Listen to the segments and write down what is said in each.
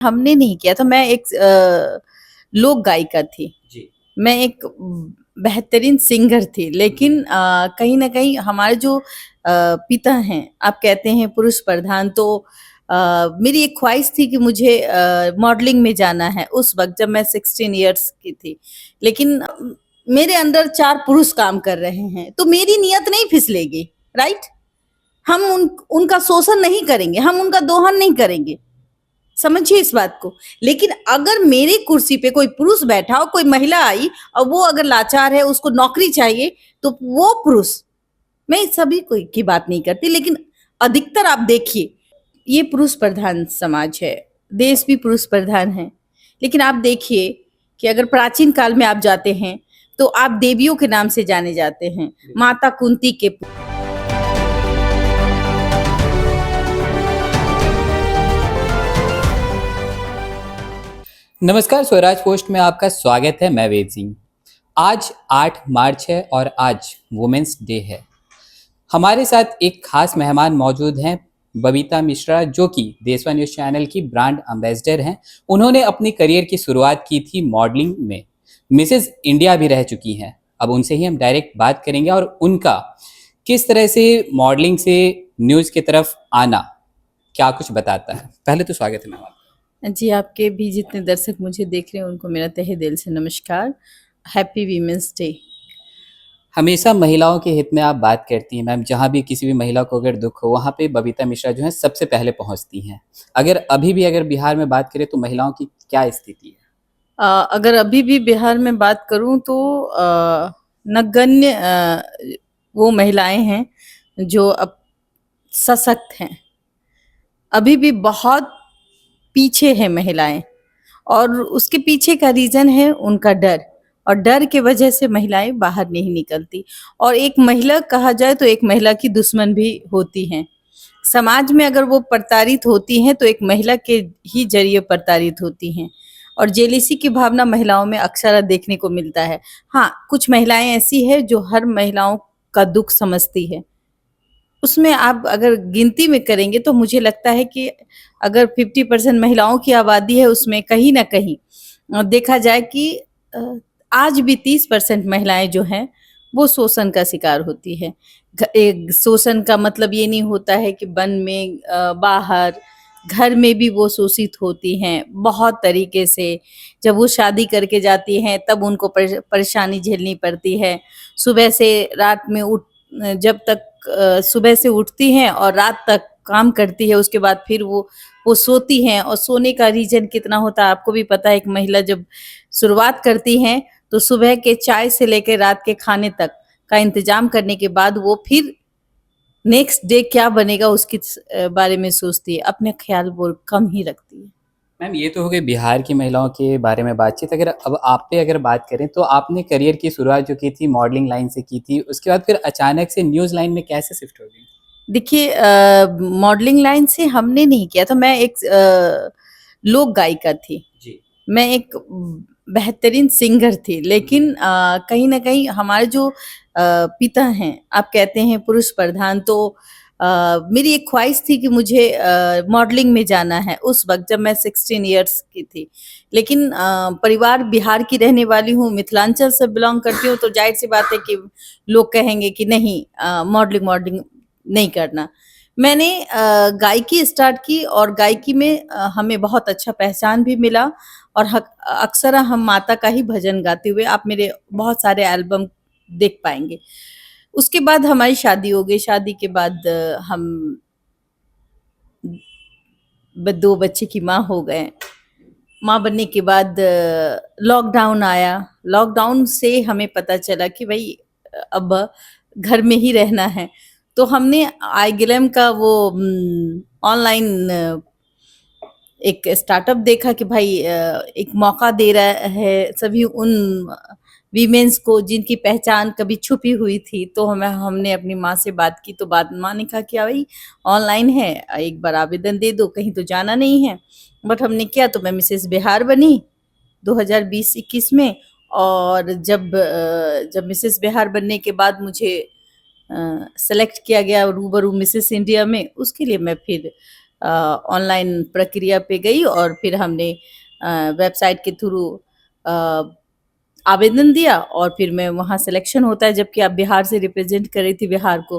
हमने नहीं किया था। मैं एक लोक गायिका थी। जी। मैं एक बेहतरीन सिंगर थी, लेकिन कहीं न कहीं हमारे जो पिता हैं, आप कहते हैं पुरुष प्रधान, तो मेरी एक ख्वाहिश थी कि मुझे मॉडलिंग में जाना है उस वक़्त जब मैं 16 इयर्स की थी। लेकिन मेरे अंदर 4 पुरुष काम कर रहे हैं, तो मेरी नियत नहीं फिसलेगी, राइट? हम उनका शोषण नहीं करेंगे, हम उनका दोहन नहीं करेंगे। समझिए इस बात को। लेकिन अगर मेरी कुर्सी पे कोई पुरुष बैठा और कोई महिला आई और वो अगर लाचार है, उसको नौकरी चाहिए, तो वो पुरुष, मैं सभी को की बात नहीं करती, लेकिन अधिकतर आप देखिए, ये पुरुष प्रधान समाज है, देश भी पुरुष प्रधान है। लेकिन आप देखिए कि अगर प्राचीन काल में आप जाते हैं, तो आप देवियों के नाम से जाने जाते हैं, माता कुंती के नमस्कार, स्वराज पोस्ट में आपका स्वागत है। मैं वेद सिंह। आज 8 मार्च है और आज वुमेन्स डे है। हमारे साथ एक खास मेहमान मौजूद हैं, बबीता मिश्रा, जो कि देशवा न्यूज़ चैनल की ब्रांड एम्बेसडर हैं। उन्होंने अपनी करियर की शुरुआत की थी मॉडलिंग में, मिसेज इंडिया भी रह चुकी हैं। अब उनसे ही हम डायरेक्ट बात करेंगे और उनका किस तरह से मॉडलिंग से न्यूज़ की तरफ आना क्या कुछ बताता है। पहले तो स्वागत है मेहमान। जी, आपके भी जितने दर्शक मुझे देख रहे हैं, उनको मेरा तहे दिल से नमस्कार। Happy women's day. हमेशा महिलाओं के हित में आप बात करती हैं मैम। जहाँ भी किसी भी महिला को अगर दुख हो, वहाँ पे बबीता मिश्रा जो है सबसे पहले पहुँचती हैं। अगर अभी भी अगर बिहार में बात करें तो महिलाओं की क्या स्थिति है? अगर अभी भी बिहार में बात करूँ तो नगण्य वो महिलाएं हैं जो अब सशक्त हैं। अभी भी बहुत पीछे है महिलाएं, और उसके पीछे का रीज़न है उनका डर, और डर के वजह से महिलाएं बाहर नहीं निकलती। और एक महिला कहा जाए तो एक महिला की दुश्मन भी होती हैं। समाज में अगर वो प्रताड़ित होती हैं तो एक महिला के ही ज़रिए प्रताड़ित होती हैं, और जेलसी की भावना महिलाओं में अक्सर देखने को मिलता है। हाँ, कुछ महिलाएं ऐसी हैं जो हर महिलाओं का दुःख समझती है। उसमें आप अगर गिनती में करेंगे तो मुझे लगता है कि अगर 50% महिलाओं की आबादी है, उसमें कहीं न कहीं देखा जाए कि अ, आज भी 30% महिलाएँ जो हैं, वो शोषण का शिकार होती हैं। शोषण का मतलब ये नहीं होता है कि वन में बाहर, घर में भी वो शोषित होती हैं, बहुत तरीके से। जब वो शादी करके जाती हैं, तब उनको परेशानी झेलनी पड़ती है। सुबह से रात में जब तक सुबह से उठती हैं और रात तक काम करती है, उसके बाद फिर वो सोती हैं, और सोने का रीज़न कितना होता है आपको भी पता है। एक महिला जब शुरुआत करती हैं, तो सुबह के चाय से लेकर रात के खाने तक का इंतज़ाम करने के बाद वो फिर नेक्स्ट डे क्या बनेगा उसकी बारे में सोचती है। अपने ख़्याल वो कम ही रखती है। मैम, ये तो हो गई बिहार की महिलाओं के बारे में बातचीत। अगर अब आप पे अगर बात करें तो आपने करियर की शुरुआत जो की थी मॉडलिंग लाइन से की थी, उसके बाद फिर अचानक से न्यूज़ लाइन में कैसे शिफ्ट हो गई? देखिए, मॉडलिंग लाइन से हमने नहीं किया था। मैं एक लोक गायिका थी। जी। मैं एक बेहतरीन सिंगर थी, लेकिन कहीं न कहीं हमारे जो पिता हैं, आप कहते हैं पुरुष प्रधान, तो मेरी एक ख्वाहिश थी कि मुझे मॉडलिंग में जाना है उस वक़्त जब मैं 16 इयर्स की थी। लेकिन परिवार बिहार की रहने वाली हूँ, मिथिलांचल से बिलॉन्ग करती हूँ, तो ज़ाहिर-सी बात है कि लोग कहेंगे कि नहीं, मॉडलिंग मॉडलिंग नहीं करना। मैंने गायकी स्टार्ट की, और गायकी में हमें बहुत अच्छा पहचान भी मिला, और अक्सर हम माता का ही भजन गाते हुए आप मेरे बहुत सारे एल्बम देख पाएँगे। उसके बाद हमारी शादी हो गई। शादी के बाद हम 2 बच्चे की माँ हो गए। माँ बनने के बाद लॉकडाउन आया। लॉकडाउन से हमें पता चला कि भई अब घर में ही रहना है। तो हमने आईगिलम का वो ऑनलाइन एक स्टार्टअप देखा कि भाई एक मौका दे रहा है सभी उन वीमेंस को जिनकी पहचान कभी छुपी हुई थी। तो हमने अपनी माँ से बात की, तो माँ ने कहा कि भाई ऑनलाइन है, एक बार आवेदन दे दो, कहीं तो जाना नहीं है। बट हमने किया, तो मैं मिसेस बिहार बनी 2020-21 में। और जब मिसेस बिहार बनने के बाद मुझे सेलेक्ट किया गया रूबरू मिसेस इंडिया में, उसके लिए मैं फिर ऑनलाइन प्रक्रिया पे गई और फिर हमने वेबसाइट के थ्रू आवेदन दिया और फिर मैं वहाँ सिलेक्शन होता है, जबकि आप बिहार से रिप्रेजेंट कर रही थी बिहार को,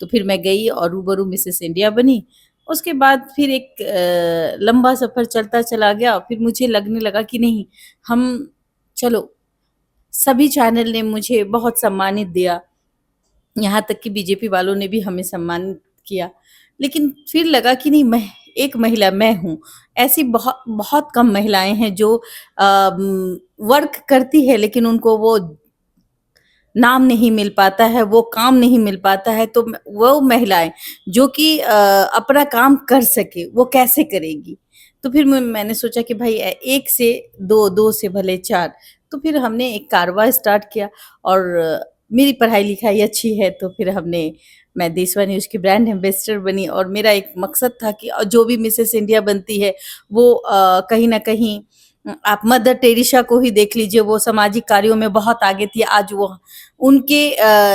तो फिर मैं गई और रूबरू मिसेस इंडिया बनी। उसके बाद फिर एक लंबा सफ़र चलता चला गया और फिर मुझे लगने लगा कि नहीं, हम चलो, सभी चैनल ने मुझे बहुत सम्मानित दिया, यहाँ तक कि बीजेपी वालों ने भी हमें सम्मानित किया। लेकिन फिर लगा कि नहीं, मैं एक महिला मैं हूँ। ऐसी बहुत बहुत कम महिलाएँ हैं जो वर्क करती है लेकिन उनको वो नाम नहीं मिल पाता है, वो काम नहीं मिल पाता है, तो वो महिलाएँ जो कि अपना काम कर सके, वो कैसे करेगी? तो फिर मैंने सोचा कि भाई 1 से 2, 2 से भले 4, तो फिर हमने एक कारवां स्टार्ट किया और मेरी पढ़ाई-लिखाई अच्छी है, तो फिर मैं देशवा न्यूज़ की ब्रांड एम्बेसडर बनी और मेरा एक मकसद था कि जो भी मिसेस इंडिया बनती है, वो कहीं न कहीं आप मदर टेरेसा को ही देख लीजिए, वो सामाजिक कार्यों में बहुत आगे थी। आज वो उनके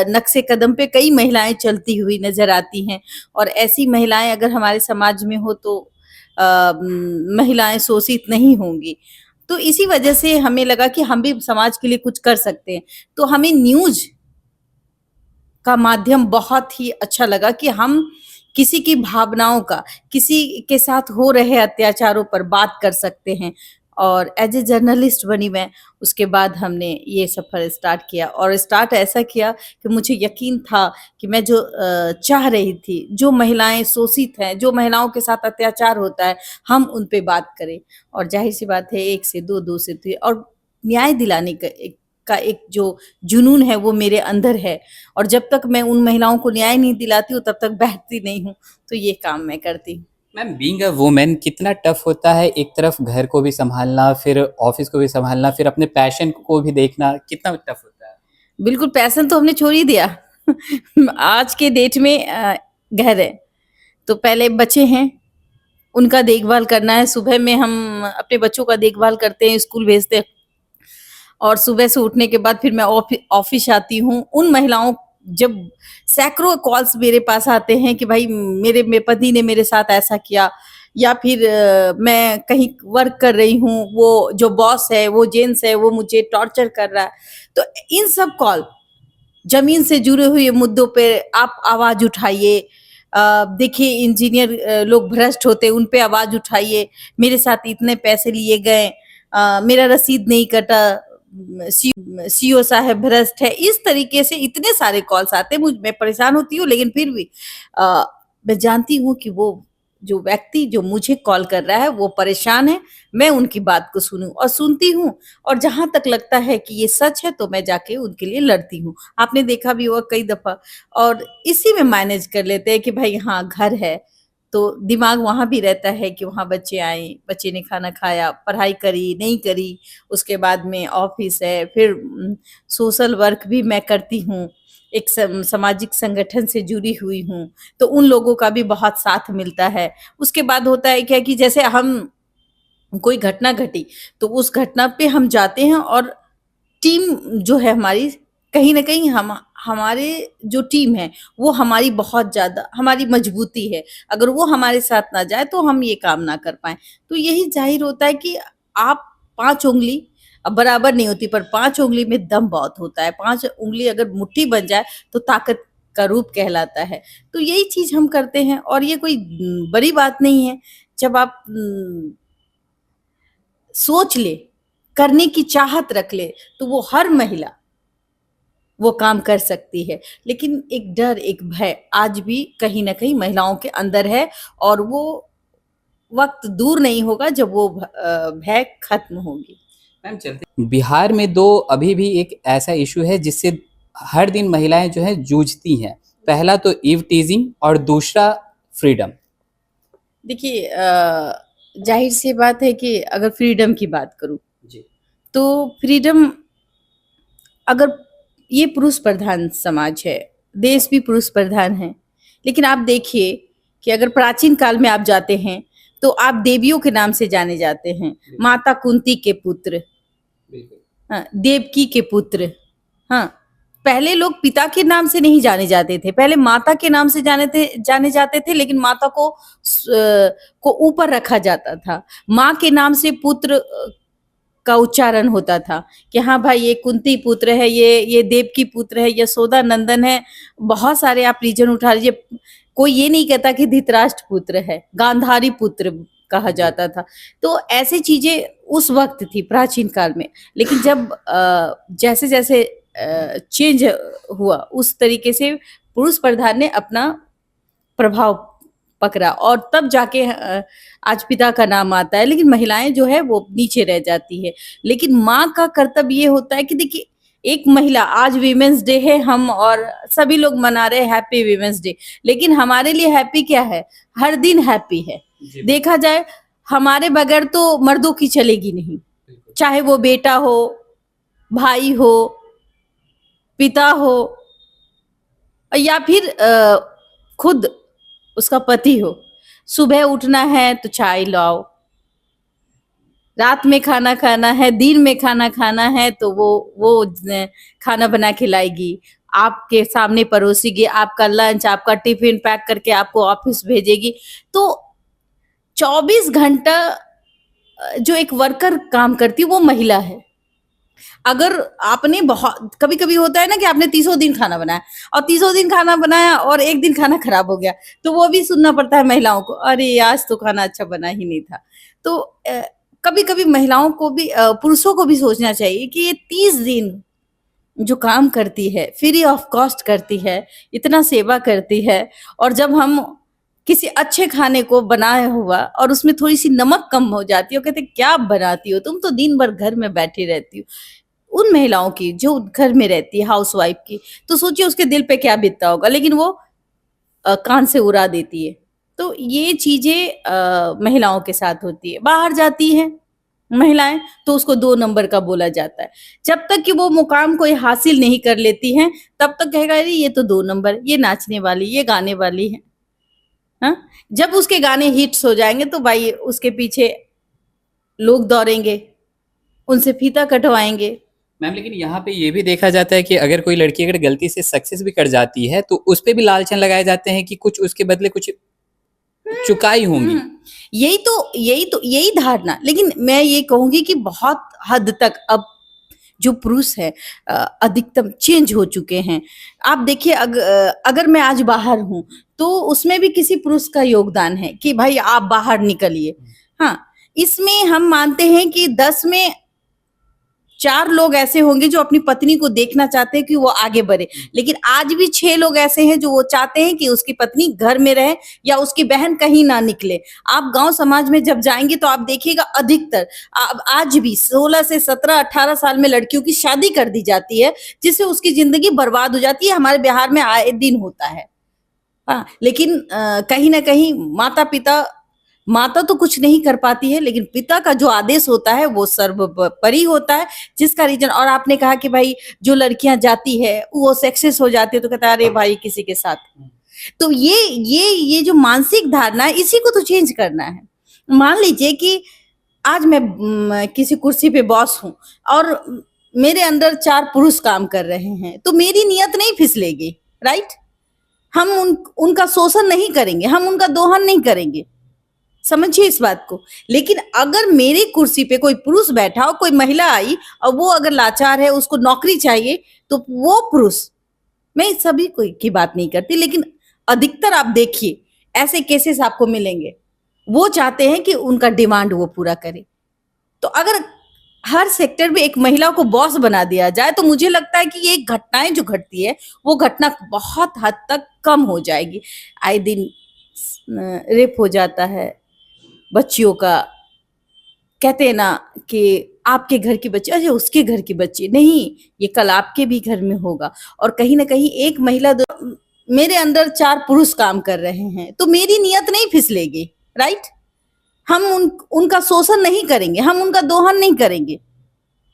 नक्शे कदम पे कई महिलाएँ चलती हुई नज़र आती हैं और ऐसी महिलाएँ अगर हमारे समाज में हो तो महिलाएँ शोषित नहीं होंगी। तो इसी वजह से हमें लगा कि हम भी समाज के लिए कुछ कर सकते हैं। तो हमें न्यूज़ का माध्यम बहुत ही अच्छा लगा कि हम किसी की भावनाओं का, किसी के साथ हो रहे अत्याचारों पर बात कर सकते हैं और एज़ ए जर्नलिस्ट बनी मैं। उसके बाद हमने ये सफ़र स्टार्ट किया और स्टार्ट ऐसा किया कि मुझे यकीन था कि मैं जो चाह रही थी, जो महिलाएँ शोषित हैं, जो महिलाओं के साथ अत्याचार होता है, हम उन पे बात करें और ज़ाहिर-सी बात है 1 से 2, 2 से 3 और न्याय दिलाने का एक जो जुनून है वो मेरे अंदर है और जब तक मैं उन महिलाओं को न्याय नहीं दिलाती हूँ तब तक बैठती नहीं हूँ, तो ये काम मैं करती हूँ। मैम, बीइंग अ वुमेन कितना टफ होता है, एक तरफ घर को भी संभालना, फिर ऑफिस को भी संभालना, फिर अपने पैशन को भी देखना, कितना टफ होता है? बिल्कुल, पैशन तो हमने छोड़ ही दिया। आज के डेट में घर है, तो पहले बच्चे हैं, उनका देखभाल करना है। सुबह में हम अपने बच्चों का देखभाल करते हैं, स्कूल भेजते हैं और सुबह से उठने के बाद फिर मैं ऑफिस आती हूँ। उन महिलाओं जब सैकड़ों कॉल्स मेरे पास आते हैं कि भाई मेरे पति ने मेरे साथ ऐसा किया या फिर मैं कहीं वर्क कर रही हूँ, वो जो बॉस है, वो जेंट्स है, वो मुझे टॉर्चर कर रहा है। तो इन सब कॉल ज़मीन से जुड़े हुए मुद्दों पे आप आवाज़ उठाइए। देखिए इंजीनियर लोग भ्रष्ट होते हैं, उन पे आवाज़ उठाइए। मेरे साथ इतने पैसे लिए गए, मेरा रसीद नहीं कटा, सीईओ साहब भ्रष्ट है। इस तरीके से इतने सारे कॉल्स आते हैं, मैं परेशान होती हूँ लेकिन फिर भी मैं जानती हूँ कि वो जो व्यक्ति जो मुझे कॉल कर रहा है वो परेशान है, मैं उनकी बात को सुनूँ और सुनती हूँ और जहाँ तक लगता है कि ये सच है तो मैं जाके उनके लिए लड़ती हूँ। आपने देखा भी होगा कई दफ़ा और इसी में मैनेज कर लेते हैं कि भाई हाँ, घर है, तो दिमाग वहाँ भी रहता है कि वहाँ बच्चे आए, बच्चे ने खाना खाया, पढ़ाई करी, नहीं करी, उसके बाद में ऑफ़िस है, फिर सोशल वर्क भी मैं करती हूँ, एक सामाजिक संगठन से जुड़ी हुई हूँ, तो उन लोगों का भी बहुत साथ मिलता है। उसके बाद होता है क्या कि जैसे हम कोई घटना घटी, तो उस घटना पे हम जाते हैं और टीम जो है हमारी, कहीं न कहीं हमारे जो टीम है, वो हमारी बहुत ज़्यादा हमारी मजबूती है। अगर वो हमारे साथ ना जाए, तो हम ये काम ना कर पाएँ। तो यही ज़ाहिर होता है कि आप 5 उँगली बराबर नहीं होती, पर 5 उँगली में दम बहुत होता है। 5 उँगली अगर मुट्ठी बन जाए, तो ताकत का रूप कहलाता है। तो यही चीज़ हम करते हैं और ये कोई बड़ी बात नहीं है। जब आप सोच ले, करने की चाहत रख ले, तो वो हर महिला वो काम कर सकती है। लेकिन एक डर, एक भय आज भी कहीं न कहीं महिलाओं के अंदर है और वो वक़्त दूर नहीं होगा जब वो भय खत्म होगी। मैम, चलते बिहार में 2 अभी भी एक ऐसा इशू है जिससे हर दिन महिलाएं जो है जूझती हैं। पहला तो ईव टीजिंग और दूसरा फ्रीडम। देखिए ज़ाहिर-सी बात है कि अगर फ्रीडम की बात करूँ, जी। तो फ्रीडम अगर ये पुरुष प्रधान समाज है, देश भी पुरुष प्रधान है, लेकिन आप देखिए कि अगर प्राचीन काल में आप जाते हैं, तो आप देवियों के नाम से जाने जाते हैं। माता कुंती के पुत्र, बिल्कुल। हाँ, देवकी के पुत्र, हाँ, पहले लोग पिता के नाम से नहीं जाने जाते थे, पहले माता के नाम से जाने जाते थे, लेकिन माता को ऊपर रखा जाता था। माँ के नाम से पुत्र का उच्चारण होता था कि हाँ भाई ये कुंती पुत्र है, ये देवकी पुत्र है, यशोदा नंदन है। बहुत सारे आप रीजन उठा लीजिए, कोई ये नहीं कहता कि धृतराष्ट्र पुत्र है, गांधारी पुत्र कहा जाता था। तो ऐसी चीजें उस वक्त थी प्राचीन काल में। लेकिन जब जैसे जैसे चेंज हुआ, उस तरीके से पुरुष प्रधान ने अपना प्रभाव पकड़ा और तब जाके आज पिता का नाम आता है। लेकिन महिलाएं जो है वो नीचे रह जाती है। लेकिन माँ का कर्तव्य ये होता है कि देखिए, एक महिला, आज वीमेंस डे है, हम और सभी लोग मना रहे हैं हैप्पी वीमेंस डे, लेकिन हमारे लिए हैप्पी क्या है? हर दिन हैप्पी है। देखा जाए हमारे बगैर तो मर्दों की चलेगी नहीं, चाहे वो बेटा हो, भाई हो, पिता हो, या फिर खुद उसका पति हो। सुबह उठना है तो चाय लाओ, रात में खाना खाना है, दिन में खाना खाना है तो वो खाना बना के लाएगी, आपके सामने परोसेगी, आपका लंच, आपका टिफिन पैक करके आपको ऑफिस भेजेगी। तो 24 घंटा जो एक वर्कर काम करती है वो महिला है। अगर आपने बहुत, कभी कभी होता है ना कि आपने 30 दिन खाना बनाया और 30 दिन खाना बनाया और एक दिन खाना खराब हो गया, तो वो भी सुनना पड़ता है महिलाओं को, अरे आज तो खाना अच्छा बना ही नहीं था। तो कभी कभी महिलाओं को भी, पुरुषों को भी सोचना चाहिए कि ये 30 दिन जो काम करती है, फ्री ऑफ कॉस्ट करती है, इतना सेवा करती है, और जब हम किसी अच्छे खाने को बनाया हुआ और उसमें थोड़ी सी नमक कम हो जाती है, कहते क्या बनाती हो तुम, तो दिन भर घर में बैठी रहती हो। उन महिलाओं की जो घर में रहती है, हाउसवाइफ की, तो सोचिए उसके दिल पे क्या बीतता होगा। लेकिन वो कान से उड़ा देती है। तो ये चीजें महिलाओं के साथ होती है। बाहर जाती हैं महिलाएं तो उसको 2 नंबर का बोला जाता है। जब तक कि वो मुकाम कोई हासिल नहीं कर लेती हैं, तब तक कहेगा अरे ये तो 2 नंबर, ये नाचने वाली, ये गाने वाली है। हाँ? जब उसके गाने हिट्स हो जाएंगे तो भाई उसके पीछे लोग दौड़ेंगे, उनसे फीता कटवाएंगे। मैम, लेकिन यहाँ पे ये भी देखा जाता है कि अगर कोई लड़की अगर गलती से सक्सेस भी कर जाती है तो उस पे भी लालचन लगाए जाते हैं कि कुछ उसके बदले कुछ चुकाई होंगी। यही धारणा। लेकिन मैं ये कहूंगी कि बहुत हद तक अब जो पुरुष है अधिकतम चेंज हो चुके हैं। आप देखिए, अगर मैं आज बाहर हूं तो उसमें भी किसी पुरुष का योगदान है कि भाई आप बाहर निकलिए। हाँ, इसमें हम मानते हैं कि 10 में 4 लोग ऐसे होंगे जो अपनी पत्नी को देखना चाहते हैं कि वो आगे बढ़े। लेकिन आज भी 6 लोग ऐसे हैं जो वो चाहते हैं कि उसकी पत्नी घर में रहे या उसकी बहन कहीं ना निकले। आप गांव समाज में जब जाएंगे तो आप देखिएगा अधिकतर आज भी 16 से 17 18 साल में लड़कियों की शादी कर दी जाती है, जिससे उसकी जिंदगी बर्बाद हो जाती है। हमारे बिहार में आए दिन होता है। हाँ, लेकिन कहीं ना कहीं माता तो कुछ नहीं कर पाती है, लेकिन पिता का जो आदेश होता है वो सर्वोपरि होता है। जिसका रीजन, और आपने कहा कि भाई जो लड़कियां जाती है वो सक्सेस हो जाती है तो कहता है अरे भाई किसी के साथ। तो ये जो मानसिक धारणा है, इसी को तो चेंज करना है। मान लीजिए कि आज मैं किसी कुर्सी पे बॉस हूं और मेरे अंदर 4 पुरुष काम कर रहे हैं, तो मेरी नियत नहीं फिसलेगी, राइट? हम उनका शोषण नहीं करेंगे, हम उनका दोहन नहीं करेंगे, समझिए इस बात को। लेकिन अगर मेरी कुर्सी पे कोई पुरुष बैठा हो, कोई महिला आई और वो अगर लाचार है, उसको नौकरी चाहिए, तो वो पुरुष, मैं सभी कोई की बात नहीं करती, लेकिन अधिकतर आप देखिए ऐसे केसेस आपको मिलेंगे, वो चाहते हैं कि उनका डिमांड वो पूरा करे। तो अगर हर सेक्टर में एक महिला को बॉस बना दिया जाए तो मुझे लगता है कि ये घटनाएं जो घटती है वो घटना बहुत हद तक कम हो जाएगी। आए दिन रेप हो जाता है बच्चियों का, कहते हैं ना कि आपके घर की बच्ची, अरे उसके घर की बच्ची नहीं, ये कल आपके भी घर में होगा। और कहीं ना कहीं एक महिला, मेरे अंदर 4 पुरुष काम कर रहे हैं तो मेरी नियत नहीं फिसलेगी, राइट? हम उनका शोषण नहीं करेंगे, हम उनका दोहन नहीं करेंगे,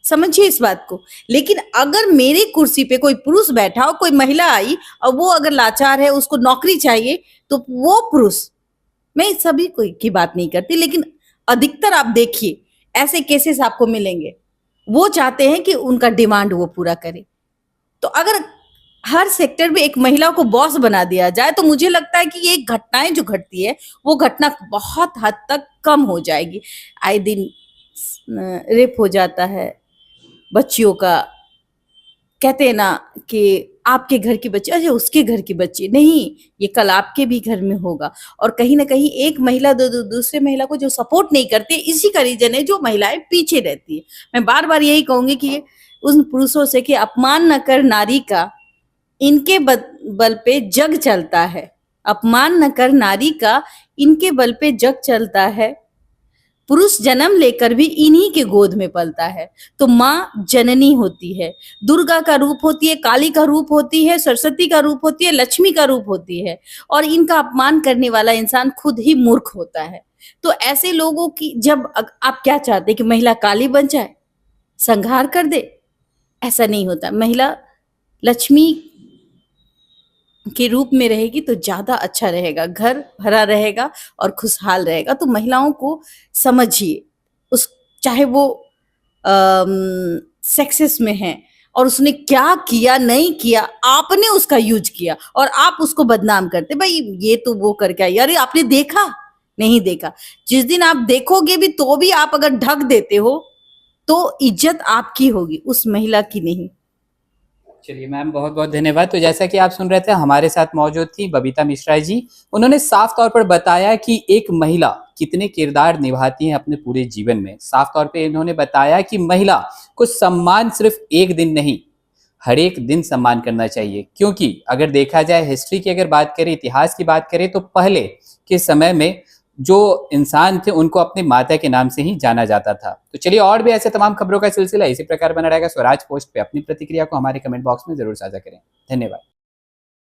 समझिए इस बात को। लेकिन अगर मेरी कुर्सी पे कोई पुरुष बैठा हो, कोई महिला आई और वो अगर लाचार है, उसको नौकरी चाहिए, तो वो पुरुष, मैं सभी कोई की बात नहीं करती, लेकिन अधिकतर आप देखिए ऐसे केसेस आपको मिलेंगे, वो चाहते हैं कि उनका डिमांड वो पूरा करे। तो अगर हर सेक्टर में एक महिला को बॉस बना दिया जाए तो मुझे लगता है कि ये घटनाएं जो घटती है वो घटना बहुत हद तक कम हो जाएगी। आए दिन रेप हो जाता है बच्चियों का, कहते हैं ना कि आपके घर की बच्ची, अरे उसके घर की बच्ची नहीं, ये कल आपके भी घर में होगा। और कहीं ना कहीं एक महिला दूसरे महिला को जो सपोर्ट नहीं करती, इसी का रीजन है जो महिलाएं पीछे रहती है। मैं बार बार यही कहूंगी कि उन पुरुषों से कि अपमान न कर नारी का, इनके बल पे जग चलता है। अपमान न कर नारी का, इनके बल पे जग चलता है। पुरुष जन्म लेकर भी इन्हीं के गोद में पलता है। तो माँ जननी होती है, दुर्गा का रूप होती है, काली का रूप होती है, सरस्वती का रूप होती है, लक्ष्मी का रूप होती है। और इनका अपमान करने वाला इंसान खुद ही मूर्ख होता है। तो ऐसे लोगों की जब आप क्या चाहते हैं कि महिला काली बन जाए, संहार कर दे? ऐसा नहीं होता। महिला लक्ष्मी के रूप में रहेगी तो ज्यादा अच्छा रहेगा, घर भरा रहेगा और खुशहाल रहेगा। तो महिलाओं को समझिए, उस चाहे वो सेक्सेस में है और उसने क्या किया नहीं किया, आपने उसका यूज किया और आप उसको बदनाम करते, भाई ये तो वो करके आई, अरे आपने देखा नहीं देखा? जिस दिन आप देखोगे भी तो भी आप अगर ढक देते हो तो इज्जत आपकी होगी, उस महिला की नहीं। चलिए मैम, बहुत बहुत धन्यवाद। तो जैसा कि आप सुन रहे थे, हमारे साथ मौजूद थी बबीता मिश्रा जी। उन्होंने साफ तौर पर बताया कि एक महिला कितने किरदार निभाती है अपने पूरे जीवन में। साफ तौर पे इन्होंने बताया कि महिला को सम्मान सिर्फ एक दिन नहीं, हर एक दिन सम्मान करना चाहिए। क्योंकि अगर देखा जाए, हिस्ट्री की अगर बात करें, इतिहास की बात करें, तो पहले के समय में जो इंसान थे उनको अपने माता के नाम से ही जाना जाता था। तो चलिए, और भी ऐसे तमाम खबरों का सिलसिला इसी प्रकार बना रहेगा। स्वराज पोस्ट पे अपनी प्रतिक्रिया को हमारे कमेंट बॉक्स में जरूर साझा करें। धन्यवाद।